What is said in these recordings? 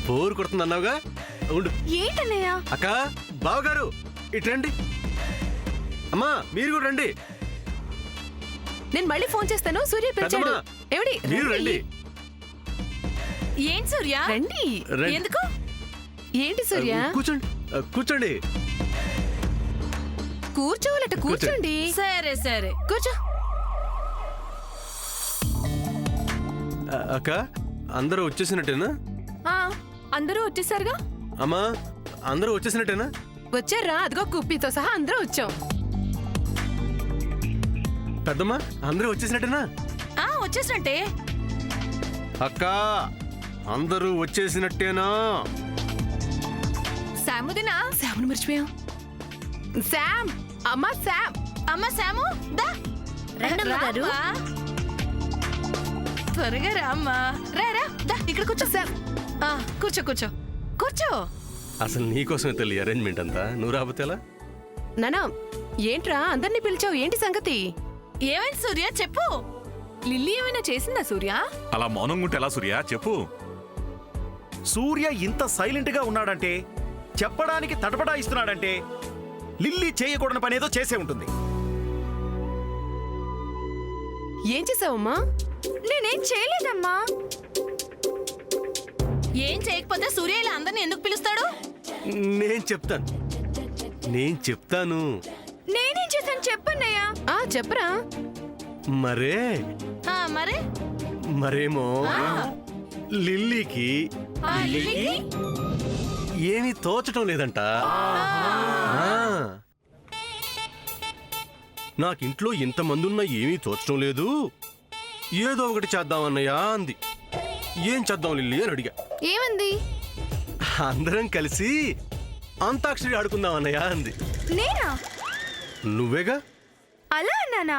Bore కొడుతుంది అన్నావుగా ఉండు. ఏంటన్నయ్య? అక్క బావగారు ఇటు రండి. అమ్మా మీరు కూడా రండి. నేను మళ్ళీ ఫోన్ చేస్తాను. సూర్య పిలిచాడు. ఏమిటి మీరు రండి. ఏంటి సూర్య? రండి. ఎందుకు? ఏంటి సూర్య? కూర్చోండి కూర్చోండి. కూర్చోవాలట. కూర్చోండి. సరే సరే కూర్చో. అక్క అందరూ వచ్చేసినట్టేనా? అందరూ వచ్చేసారుగా. అమ్మా అందరూ వచ్చేసినట్టేనా? వచ్చారా? అదిగో కుప్పీతో సహా అందరూ వచ్చాం. పెద్దమ్మా అందరూ వచ్చేసినట్టేనా? వచ్చేసినట్టే. అక్క అందరూ వచ్చేసినట్టేనా? శాముదినా? శాముని మర్చిపోయాం. శామ్ అమ్మా శామ్. అమ్మ శాము దా గారు. త్వరగా రామ్మా. రా దా ఇక్కడ కూర్చో. శామ్ కూర్చో కూర్చో కూర్చో. అసలు నీకోసమే తల్లి అరేంజ్మెంట్ అంతా. నువ్వు రాకపోతే ఎలా? నానా ఏంట్రా అందరినీ పిలిచావు? ఏంటి సంగతి? ఏమైంది సూర్య చెప్పు. లిల్లీ ఏమైనా చేసిందా సూర్య? అలా మౌనంగా ఉంటే ఎలా సూర్య? చెప్పు. సూర్య ఇంత సైలెంట్ గా ఉన్నాడంటే, చెప్పడానికి తటపటాయిస్తున్నాడంటే లిల్లీ చేయకూడని పనేదో చేసే ఉంటుంది. ఏం చేసావమ్మా? నేనేం చేయలేదమ్మా. ఏం చేయకపోతే సూర్య ఇలా అందరిని ఎందుకు పిలుస్తాడు? నేను చెప్తాను. నేనేం చేశాను చెప్పన్నయ్యా. చెప్పరా. మరే మరేమో లిల్లీకి ఏమీ తోచటం లేదంట. నాకింట్లో ఇంతమంది ఉన్నా ఏమీ తోచటం లేదు, ఏదో ఒకటి చేద్దామన్నయ్యా అంది. ఏం చేద్దాం లిల్లీ అని అడిగా. ఏమంది? అందరం కలిసి అంతాక్షరి ఆడుకుందాం అన్నయ్య అంది. నేనా? నువ్వేగా. అలా అన్నానా?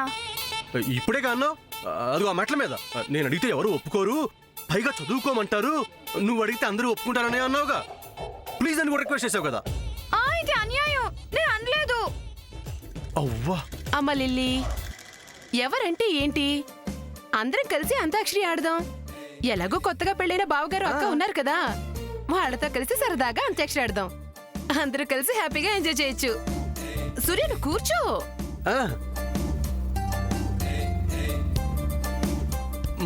ఇప్పుడేగా అన్నావు. అదిగో ఆ మెట్ల మీద. నేను అడిగితే ఎవరు ఒప్పుకోరు, పైగా చదువుకోమంటారు, నువ్వు అడిగితే అందరూ ఒప్పుకుంటారనే అన్నావుగా. ప్లీజ్ అని కూడా రిక్వెస్ట్ చేసావు కదా. ఇది అన్యాయం. నేను అనలేదు. అవ్వా అమ్మ లిల్లీ, ఎవరంటే ఏంటి? అందరం కలిసి అంతాక్షరి ఆడదాం. ఎలాగో కొత్తగా పెళ్ళైన బావగారు అక్క ఉన్నారు కదా, వాళ్ళతో కలిసి సరదాగా అంత్యాక్షరి ఆడదాం. అందరూ కలిసి హ్యాపీగా ఎంజాయ్ చేయొచ్చు. సూర్య నువ్వు కూర్చో.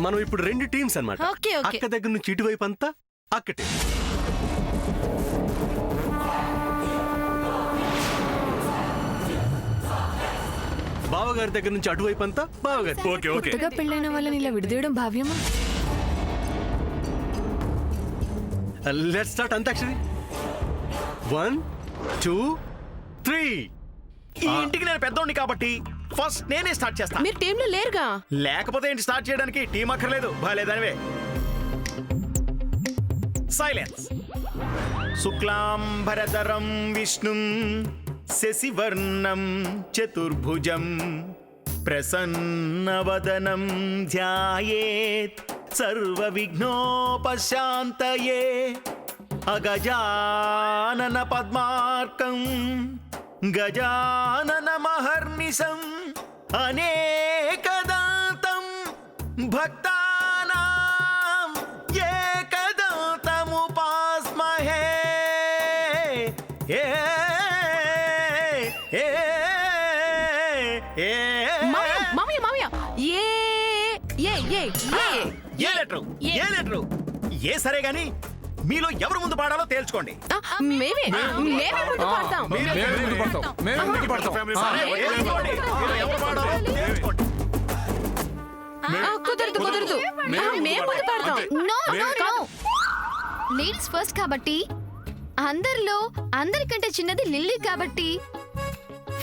మనం ఇప్పుడు 2 టీమ్స్ అన్నమాట. Okay, okay. అక్క దగ్గర నుంచి ఇటువైపు అంతా అక్కటే. బావగారి దగ్గర నుంచి అటువైపు అంతా బావగారి. Okay okay. కొత్తగా పెళ్ళైన వాళ్ళని ఇలా విడదీయడం భావ్యమా? Let's start Antakshari. 1 2 3. ఈ ఇంటికి నేను పెద్దోడిని కాబట్టి ఫస్ట్ నేనే స్టార్ట్ చేస్తా. మీరు టీంలో లేరుగా. లేకపోతే ఏంటి స్టార్ట్ చేయడానికి? టీం అక్కర్లేదు. బాలేదానివే. సైలెన్స్. శుక్లాంబరధరం విష్ణుం శశివర్ణం చతుర్భుజం ప్రసన్నవదనం ధ్యాయేత్ సర్వ విఘ్నోపశాంతయే అగజానన పద్మార్కం గజానన మహర్నిశం అనేకదాతం భక్తానాం ఏకదాతముపాస్మహే. మామయ్య ఏ లెటరు? ఏ సరే గాని మీలో ఎవరు ముందు పాడాలో తేల్చుకోండి. మేమే ముందు పాడతాం. కుదరదు. మేము ముందు పాడతాం. లేడీస్ ఫస్ట్ కాబట్టి, అందరికంటే చిన్నది లిల్లీ కాబట్టి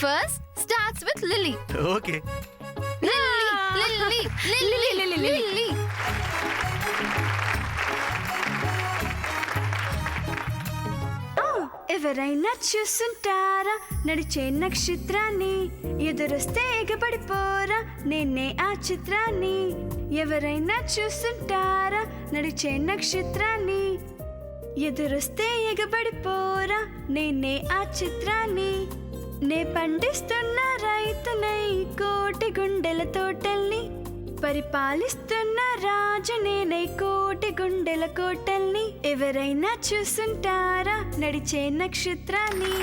first starts with lily. Okay. Lily. ఎవరైనా చూస్తుంటారా నడిచే నక్షత్రాన్ని, ఎదురొస్తే ఎగబడిపోరా నేనే ఆ చిత్రాన్ని. ఎవరైనా చూస్తుంటారా నడిచే నక్షత్రాన్ని, ఎదురొస్తే ఎగబడిపోరా నేనే ఆ చిత్రాన్ని. నే పండిస్తున్న రైతునై కోటి గుండెల తోటల్ని, పరిపాలిస్తున్న రాజు నేనే కోటి గుండెల కోటల్ని ఎవరైనా చూసుంటారా నడిచే నక్షత్రాన్ని